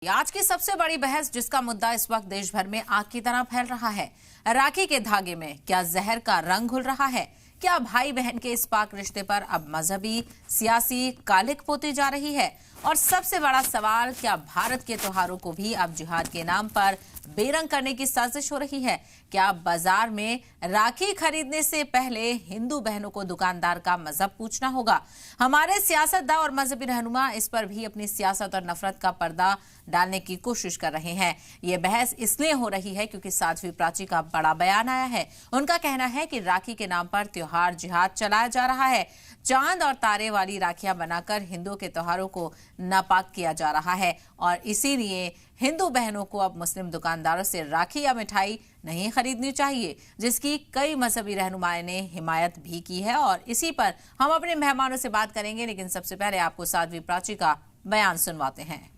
आज की सबसे बड़ी बहस जिसका मुद्दा इस वक्त देश भर में आग की तरह फैल रहा है। राखी के धागे में क्या जहर का रंग घुल रहा है? क्या भाई बहन के इस पाक रिश्ते पर अब मजहबी सियासी कालिक पोती जा रही है? और सबसे बड़ा सवाल, क्या भारत के त्योहारों को भी अब जिहाद के नाम पर बेरंग करने की साजिश हो रही है? क्या बाजार में राखी खरीदने से पहले हिंदू बहनों को दुकानदार का मजहब पूछना होगा? हमारे सियासतदान और मजहबी रहनुमा इस पर भी अपनी सियासत और नफरत का पर्दा डालने की कोशिश कर रहे हैं। ये बहस इसलिए हो रही है क्योंकि साध्वी प्राची का बड़ा बयान आया है। उनका कहना है कि राखी के नाम पर त्योहार जिहाद चलाया जा रहा है। चांद और तारे वाली राखियां बनाकर हिंदुओं के त्योहारों को नापाक किया जा रहा है और इसीलिए हिंदू बहनों को अब मुस्लिम दुकानदारों से राखी या मिठाई नहीं खरीदनी चाहिए, जिसकी कई मजहबी रहनुमाओं ने हिमायत भी की है। और इसी पर हम अपने मेहमानों से बात करेंगे, लेकिन सबसे पहले आपको साध्वी प्राची का बयान सुनवाते हैं।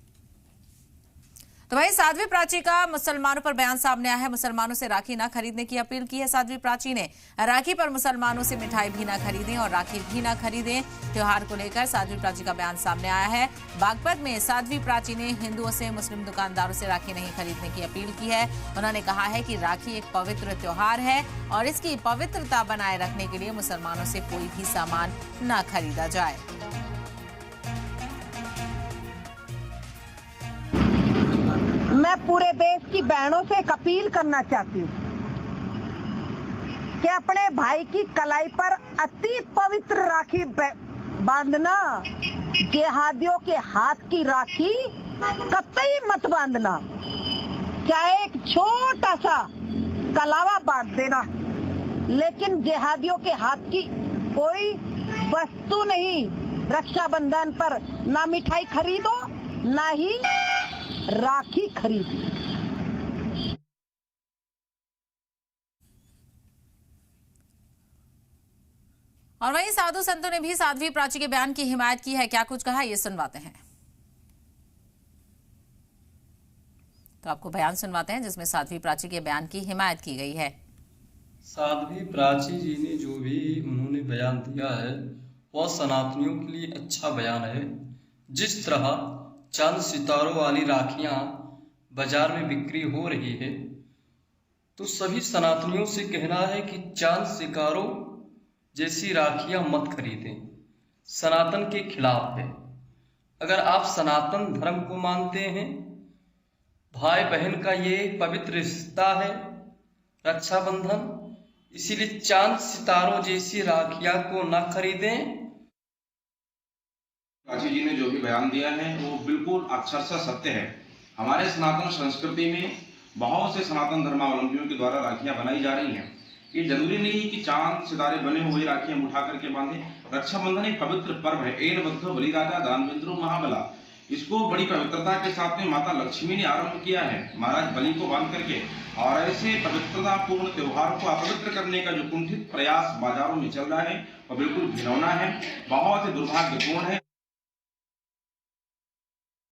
तो भाई, साध्वी प्राची का मुसलमानों पर बयान सामने आया है। मुसलमानों से राखी ना खरीदने की अपील की है साध्वी प्राची ने। राखी पर मुसलमानों से मिठाई भी ना खरीदें और राखी भी ना खरीदें। त्योहार को लेकर साध्वी प्राची का बयान सामने आया है। बागपत में साध्वी प्राची ने हिंदुओं से मुस्लिम दुकानदारों से राखी नहीं खरीदने की अपील की है। उन्होंने कहा है कि राखी एक पवित्र त्योहार है और इसकी पवित्रता बनाए रखने के लिए मुसलमानों से कोई भी सामान न खरीदा जाए। मैं पूरे देश की बहनों से एक अपील करना चाहती हूँ कि अपने भाई की कलाई पर अति पवित्र राखी बांधना, जिहादियों के हाथ की राखी कतई मत बांधना। चाहे एक छोटा सा कलावा बांध देना, लेकिन जिहादियों के हाथ की कोई वस्तु नहीं। रक्षाबंधन पर ना मिठाई खरीदो, ना ही राखी खरीदी। और वहीं साधु संतों ने भी साध्वी प्राची के बयान की हिमायत की है। क्या कुछ कहा, ये सुनवाते हैं। तो आपको बयान सुनवाते हैं जिसमें साध्वी प्राची के बयान की हिमायत की गई है। साध्वी प्राची जी ने जो भी उन्होंने बयान दिया है वह सनातनियों के लिए अच्छा बयान है। जिस तरह चांद सितारों वाली राखियां बाजार में बिक्री हो रही है, तो सभी सनातनियों से कहना है कि चांद सितारों जैसी राखियां मत खरीदें। सनातन के खिलाफ है। अगर आप सनातन धर्म को मानते हैं, भाई बहन का ये पवित्र रिश्ता है रक्षाबंधन, इसीलिए चांद सितारों जैसी राखियां को न खरीदें। प्राची जी ने जो भी बयान दिया है वो बिल्कुल अक्षरशः सत्य है। हमारे सनातन संस्कृति में बहुत से सनातन धर्मावलंबियों के द्वारा राखियां बनाई जा रही हैं। ये जरूरी नहीं कि चांद सितारे बने हुए राखियां उठा करके बांधे। रक्षाबंधन एक पवित्र पर्व है। एन बद्ध बलिराजा दानवेंद्रो महाबला, इसको बड़ी पवित्रता के साथ में माता लक्ष्मी ने आरंभ किया है, महाराज बलि को बांध करके। और ऐसे पवित्रता पूर्ण त्योहार को अपवित्र करने का जो कुंठित प्रयास बाजारों में चल रहा है वह बिल्कुल घिनौना है, बहुत ही दुर्भाग्यपूर्ण है।